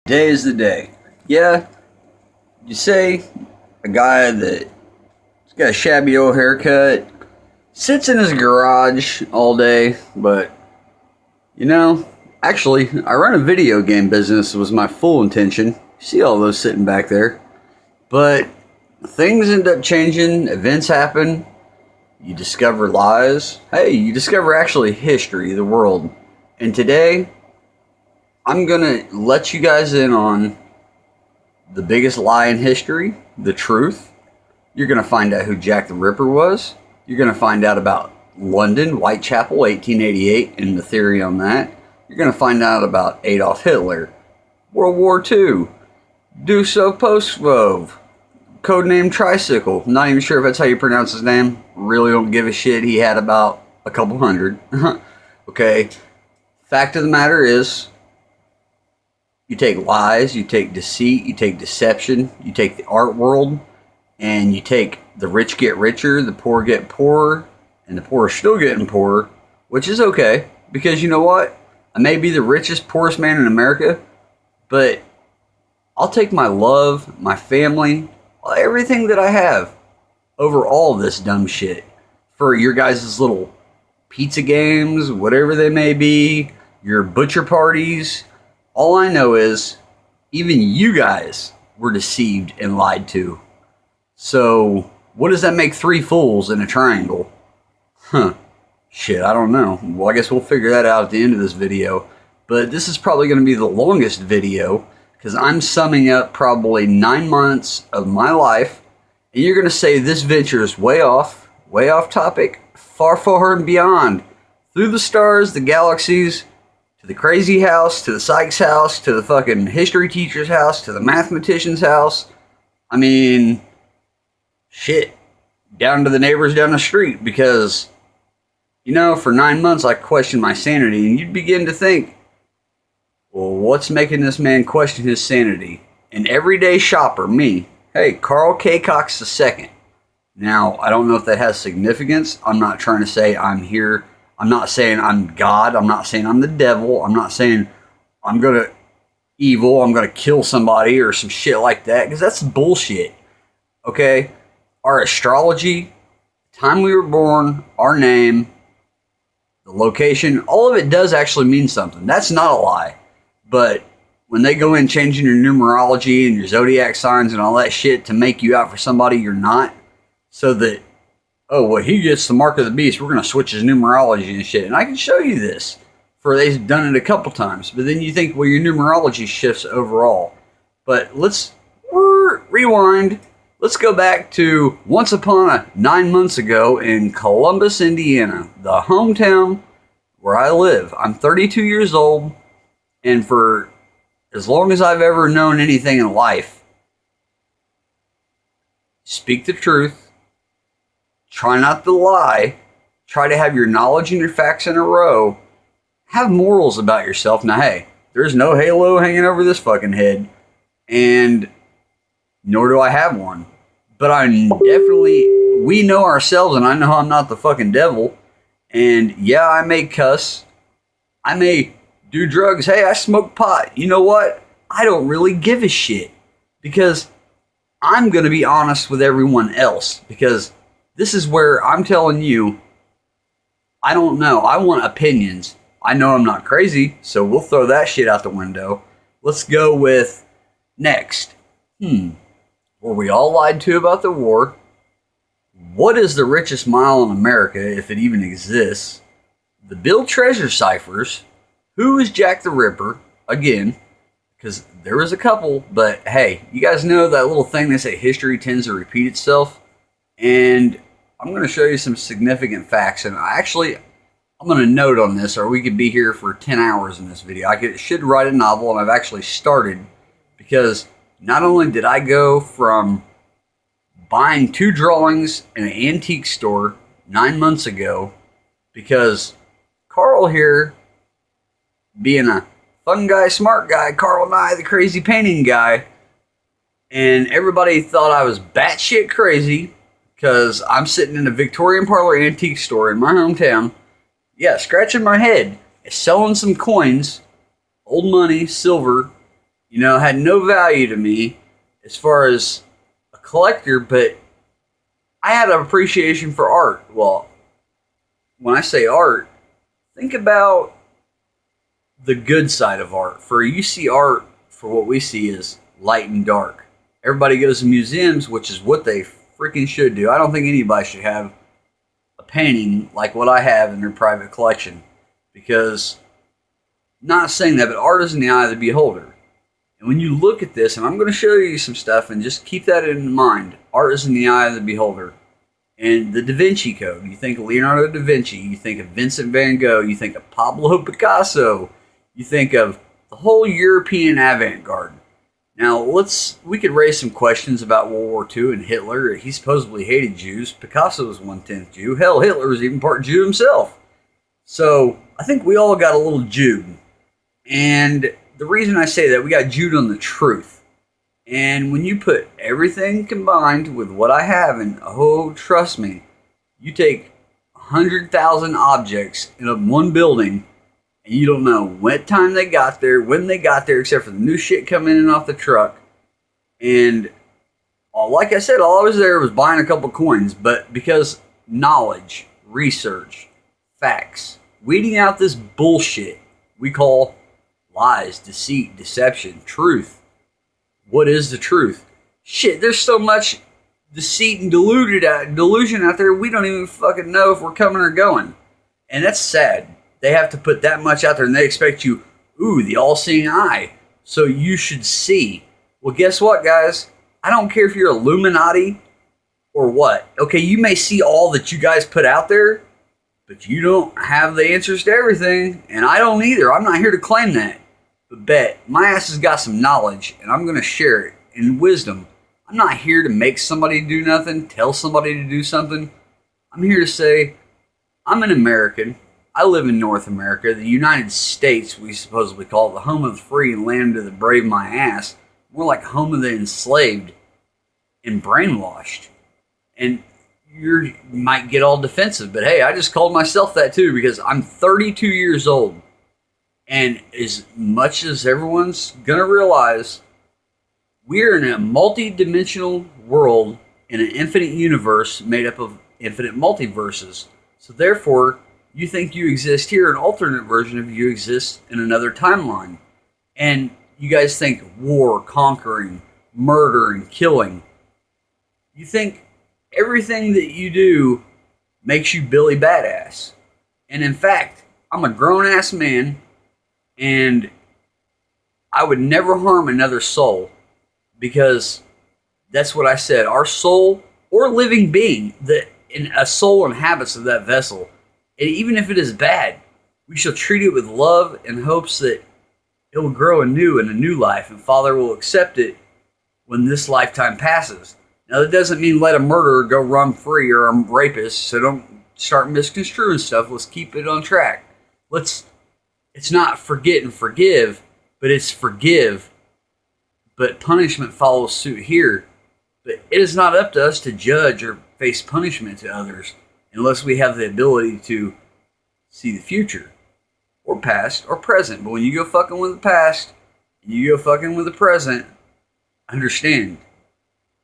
Today is the day. Yeah, you say a guy that's got a shabby old haircut, sits in his garage all day, but actually, I run a video game business was my full intention. You see all those sitting back there. But things end up changing, events happen, you discover lies. Hey, you discover actually history, the world. And today, I'm gonna let you guys in on the biggest lie in history, the truth. You're gonna find out who Jack the Ripper was. You're gonna find out about London, Whitechapel, 1888, and the theory on that. You're gonna find out about Adolf Hitler, World War II, Duso Postvov, codename Tricycle. Not even sure if that's how you pronounce his name. Really don't give a shit. He had about a couple hundred. Okay. Fact of the matter is, you take lies, you take deceit, you take deception, you take the art world, and you take the rich get richer, the poor get poorer, and the poor are still getting poorer, which is okay, because you know what? I may be the richest, poorest man in America, but I'll take my love, my family, everything that I have over all this dumb shit for your guys' little pizza games, whatever they may be, your butcher parties. All I know is, even you guys were deceived and lied to. So, what does that make three fools in a triangle? Shit, I don't know. Well, I guess we'll figure that out at the end of this video. But this is probably going to be the longest video, because I'm summing up probably 9 months of my life. And you're going to say this venture is way off topic, far, far and beyond. Through the stars, the galaxies, to the crazy house, to the psych's house, to the fucking history teacher's house, to the mathematician's house. I mean, shit. Down to the neighbors down the street. Because, for 9 months I questioned my sanity. And you'd begin to think, well, what's making this man question his sanity? An everyday shopper, me. Hey, Carl K. Cox II. Now, I don't know if that has significance. I'm not trying to say I'm here. I'm not saying I'm God. I'm not saying I'm the devil. I'm not saying I'm going to kill somebody or some shit like that, because that's bullshit. Okay? Our astrology, time we were born, our name, the location, all of it does actually mean something. That's not a lie. But when they go in changing your numerology and your zodiac signs and all that shit to make you out for somebody you're not, so that, oh, well, he gets the mark of the beast, we're going to switch his numerology and shit. And I can show you this, for they've done it a couple times. But then you think, well, your numerology shifts overall. But let's rewind. Let's go back to once upon 9 months ago in Columbus, Indiana, the hometown where I live. I'm 32 years old, and for as long as I've ever known anything in life, speak the truth. Try not to lie. Try to have your knowledge and your facts in a row. Have morals about yourself. Now, hey, there's no halo hanging over this fucking head. And nor do I have one. But we know ourselves, and I know I'm not the fucking devil. And yeah, I may cuss. I may do drugs. Hey, I smoke pot. You know what? I don't really give a shit. Because I'm going to be honest with everyone else. Because this is where I'm telling you, I don't know. I want opinions. I know I'm not crazy, so we'll throw that shit out the window. Let's go with next. Were we all lied to about the war? What is the richest mile in America, if it even exists? The Bill Treasure ciphers. Who is Jack the Ripper? Again, because there was a couple, but hey, you guys know that little thing they say history tends to repeat itself? And I'm going to show you some significant facts, and I'm going to note on this, or we could be here for 10 hours in this video. I should write a novel, and I've actually started, because not only did I go from buying 2 drawings in an antique store 9 months ago, because Carl here, being a fun guy, smart guy, Carl and I, the crazy painting guy, and everybody thought I was batshit crazy, because I'm sitting in a Victorian parlor antique store in my hometown, scratching my head, selling some coins, old money, silver, Had no value to me as far as a collector, but I had an appreciation for art. Well, when I say art, think about the good side of art. For you see art for what we see is light and dark. Everybody goes to museums, which is what they freaking should do. I don't think anybody should have a painting like what I have in their private collection, because, not saying that, but art is in the eye of the beholder. And when you look at this, and I'm going to show you some stuff, and just keep that in mind, art is in the eye of the beholder. And the Da Vinci Code, you think of Leonardo da Vinci, you think of Vincent van Gogh, you think of Pablo Picasso, you think of the whole European avant-garde. Now, we could raise some questions about World War II and Hitler. He supposedly hated Jews. Picasso was 1/10 Jew. Hell, Hitler was even part Jew himself. So, I think we all got a little Jewed. And the reason I say that, we got Jewed on the truth. And when you put everything combined with what I have, and oh, trust me, you take 100,000 objects in one building, and you don't know what time they got there, when they got there, except for the new shit coming in and off the truck. And like I said, all I was there was buying a couple coins, but because knowledge, research, facts, weeding out this bullshit we call lies, deceit, deception, truth. What is the truth? Shit, there's so much deceit and delusion out there, we don't even fucking know if we're coming or going. And that's sad. They have to put that much out there, and they expect you, the all-seeing eye, so you should see. Well, guess what, guys? I don't care if you're Illuminati or what. Okay, you may see all that you guys put out there, but you don't have the answers to everything, and I don't either. I'm not here to claim that. But bet, my ass has got some knowledge, and I'm going to share it in wisdom. I'm not here to make somebody do nothing, tell somebody to do something. I'm here to say, I'm an American. I live in North America, the United States, we supposedly call it, the home of the free and land of the brave, my ass. More like home of the enslaved and brainwashed. And you might get all defensive, but hey, I just called myself that too, because I'm 32 years old. And as much as everyone's going to realize, we're in a multi-dimensional world in an infinite universe made up of infinite multiverses. So therefore, you think you exist here, an alternate version of you exists in another timeline. And you guys think war, conquering, murdering, killing. You think everything that you do makes you Billy Badass. And in fact, I'm a grown-ass man, and I would never harm another soul, because that's what I said. Our soul, or living being, a soul inhabits of that vessel. And even if it is bad, we shall treat it with love in hopes that it will grow anew in a new life, and Father will accept it when this lifetime passes. Now, that doesn't mean let a murderer go run free or a rapist, so don't start misconstruing stuff. Let's keep it on track. It's not forget and forgive, but it's forgive, but punishment follows suit here. But it is not up to us to judge or face punishment to others unless we have the ability to see the future, or past, or present. But when you go fucking with the past, and you go fucking with the present, understand.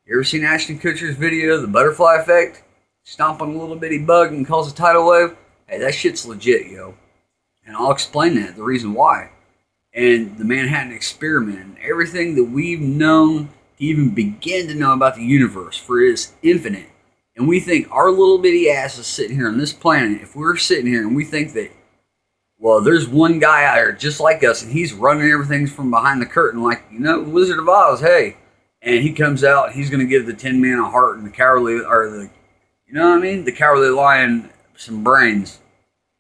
You ever seen Ashton Kutcher's video, The Butterfly Effect? Stomp on a little bitty bug and cause a tidal wave? Hey, that shit's legit, yo. And I'll explain that, the reason why. And the Manhattan Experiment, and everything that we've known to even begin to know about the universe, for it is infinite. And we think our little bitty ass is sitting here on this planet. If we're sitting here and we think that, well, there's one guy out there just like us, and he's running everything from behind the curtain, like, Wizard of Oz, hey. And he comes out, and he's going to give the Tin Man a heart and the cowardly, or the Cowardly Lion some brains.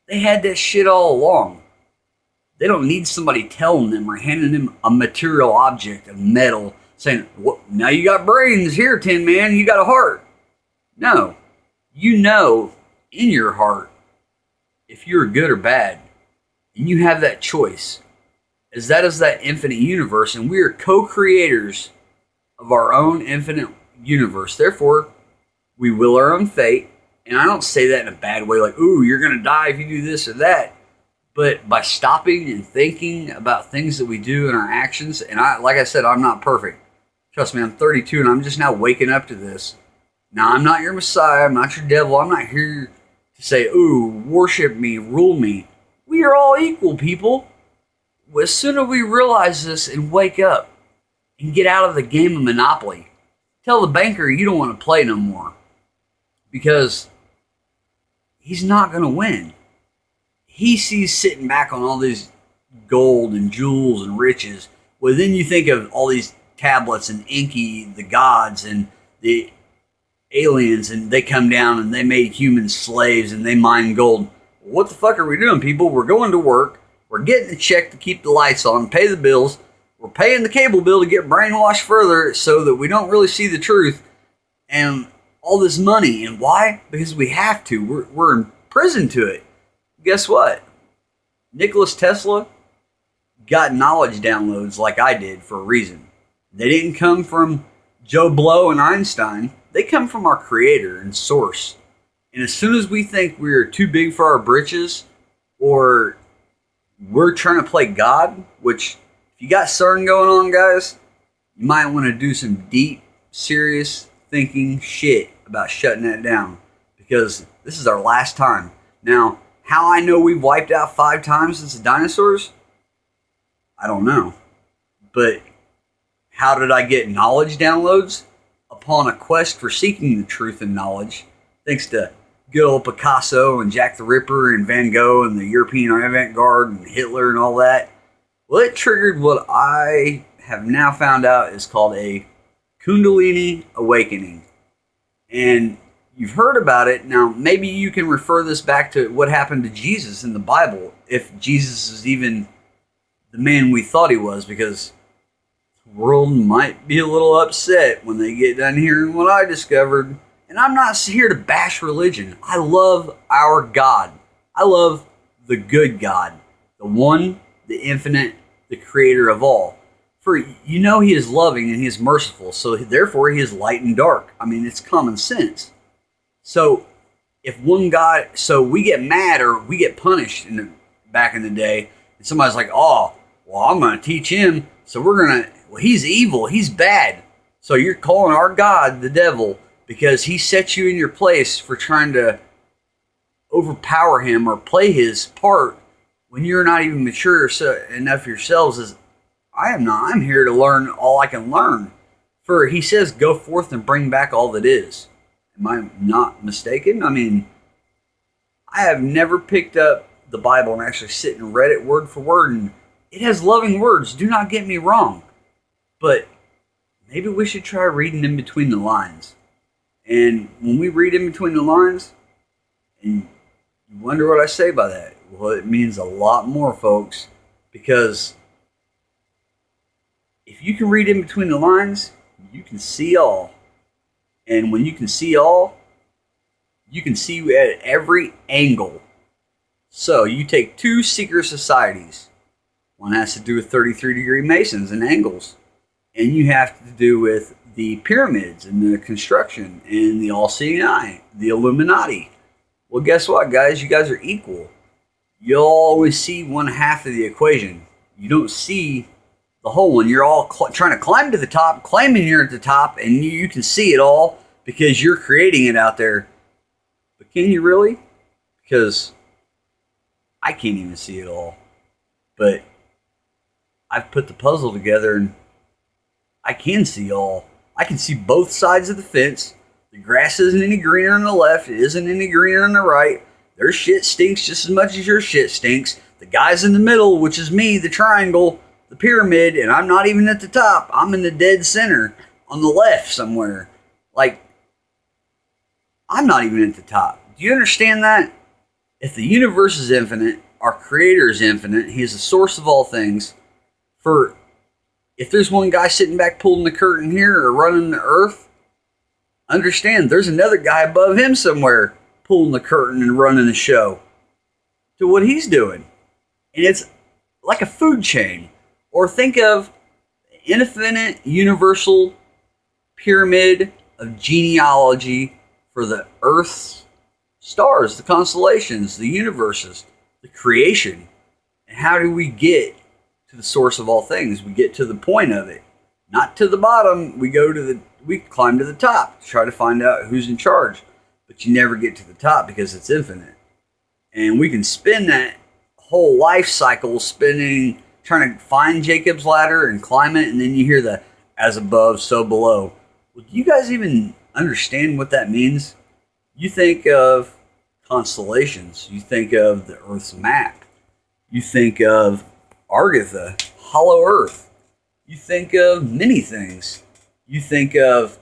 They had that shit all along. They don't need somebody telling them or handing them a material object of metal saying, well, now you got brains here, Tin Man, you got a heart. No. You know in your heart if you're good or bad. And you have that choice. As that is that infinite universe, and we are co-creators of our own infinite universe. Therefore, we will our own fate. And I don't say that in a bad way, like, ooh, you're going to die if you do this or that. But by stopping and thinking about things that we do and our actions, and like I said, I'm not perfect. Trust me, I'm 32 and I'm just now waking up to this. Now, I'm not your Messiah. I'm not your devil. I'm not here to say, ooh, worship me, rule me. We are all equal, people. As soon as we realize this and wake up and get out of the game of Monopoly, tell the banker you don't want to play no more. Because he's not going to win. He sees sitting back on all these gold and jewels and riches. Well, then you think of all these tablets and Enki, the gods, and the aliens, and they come down and they made humans slaves and they mine gold. What the fuck are we doing, people? We're going to work. We're getting a check to keep the lights on, pay the bills. We're paying the cable bill to get brainwashed further so that we don't really see the truth. And all this money. And why? Because we have to. We're in prison to it. Guess what? Nikola Tesla got knowledge downloads like I did for a reason. They didn't come from Joe Blow and Einstein. They come from our creator and source. And as soon as we think we're too big for our britches, or we're trying to play God, which if you got CERN going on, guys, you might want to do some deep, serious thinking shit about shutting that down, because this is our last time. Now, how I know we've wiped out 5 times since the dinosaurs, I don't know. But how did I get knowledge downloads? Upon a quest for seeking the truth and knowledge, thanks to good old Picasso and Jack the Ripper and Van Gogh and the European avant-garde and Hitler and all that. Well, it triggered what I have now found out is called a Kundalini awakening. And you've heard about it. Now, maybe you can refer this back to what happened to Jesus in the Bible, if Jesus is even the man we thought he was, because the world might be a little upset when they get done hearing what I discovered. And I'm not here to bash religion. I love our God. I love the good God, the one, the infinite, the creator of all. For you know he is loving and he is merciful, so therefore he is light and dark. I mean, it's common sense. So if one God, so we get mad or we get punished back in the day, and somebody's like, oh, well, I'm going to teach him, so we're going to, well, he's evil, he's bad. So you're calling our God the devil because he set you in your place for trying to overpower him or play his part when you're not even mature enough yourselves. As I am not. I'm here to learn all I can learn. For he says, go forth and bring back all that is. Am I not mistaken? I mean, I have never picked up the Bible and actually sit and read it word for word, and it has loving words. Do not get me wrong. But maybe we should try reading in between the lines. And when we read in between the lines, and you wonder what I say by that, well, it means a lot more, folks, because if you can read in between the lines, you can see all. And when you can see all, you can see at every angle. So you take 2 secret societies. One has to do with 33-degree Masons and angles. And you have to do with the pyramids and the construction and the all-seeing eye, the Illuminati. Well, guess what, guys? You guys are equal. You'll always see one half of the equation. You don't see the whole one. You're all trying to climb to the top, claiming you're at the top, and you can see it all because you're creating it out there. But can you really? Because I can't even see it all. But I've put the puzzle together and I can see all. I can see both sides of the fence. The grass isn't any greener on the left. It isn't any greener on the right. Their shit stinks just as much as your shit stinks. The guy's in the middle, which is me, the triangle, the pyramid, and I'm not even at the top. I'm in the dead center on the left somewhere. Like, I'm not even at the top. Do you understand that? If the universe is infinite, our creator is infinite, he is the source of all things. For if there's one guy sitting back pulling the curtain here or running the earth, understand there's another guy above him somewhere pulling the curtain and running the show to what he's doing. And it's like a food chain. Or think of infinite universal pyramid of genealogy for the Earth's stars, the constellations, the universes, the creation. And how do we get to the source of all things? We get to the point of it, not to the bottom. We climb to the top to try to find out who's in charge, but you never get to the top because it's infinite. And we can spin that whole life cycle spinning, trying to find Jacob's ladder and climb it, and then you hear the as above, so below. Well, do you guys even understand what that means? You think of constellations, you think of the Earth's map, you think of Argatha, Hollow Earth, you think of many things. You think of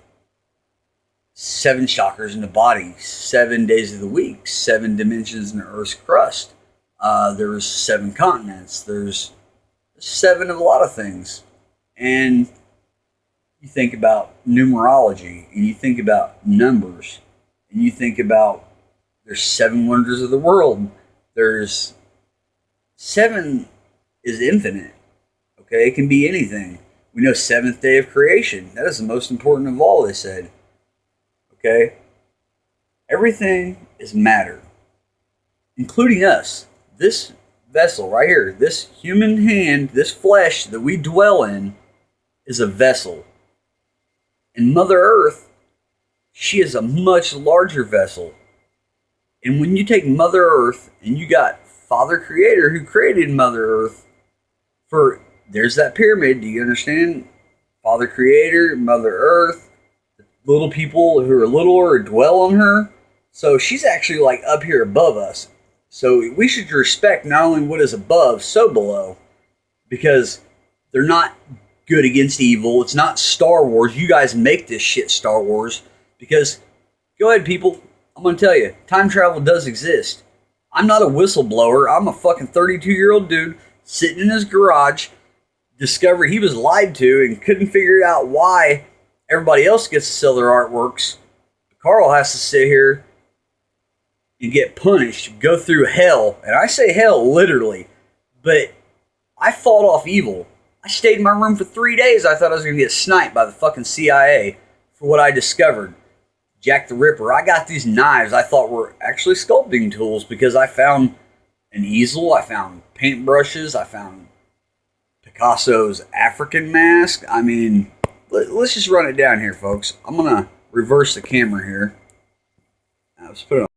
7 chakras in the body, 7 days of the week, 7 dimensions in the Earth's crust. There's 7 continents. There's 7 of a lot of things. And you think about numerology, and you think about numbers, and you think about there's 7 wonders of the world. There's 7 is infinite. Okay, it can be anything. We know 7th day of creation. That is the most important of all, they said. Okay? Everything is matter, including us. This vessel right here, this human hand, this flesh that we dwell in, is a vessel. And Mother Earth, she is a much larger vessel. And when you take Mother Earth and you got Father Creator who created Mother Earth there's that pyramid, do you understand? Father Creator, Mother Earth, little people who are littler dwell on her. So she's actually like up here above us. So we should respect not only what is above, so below. Because they're not good against evil. It's not Star Wars. You guys make this shit Star Wars. Because, go ahead people, I'm going to tell you, time travel does exist. I'm not a whistleblower. I'm a fucking 32-year-old dude sitting in his garage, discovered he was lied to and couldn't figure out why everybody else gets to sell their artworks. Carl has to sit here and get punished, go through hell. And I say hell literally, but I fought off evil. I stayed in my room for 3 days. I thought I was going to get sniped by the fucking CIA for what I discovered. Jack the Ripper. I got these knives I thought were actually sculpting tools because I found an easel, I found paintbrushes, I found Picasso's African mask. I mean, let's just run it down here, folks. I'm going to reverse the camera here. Let's put it on.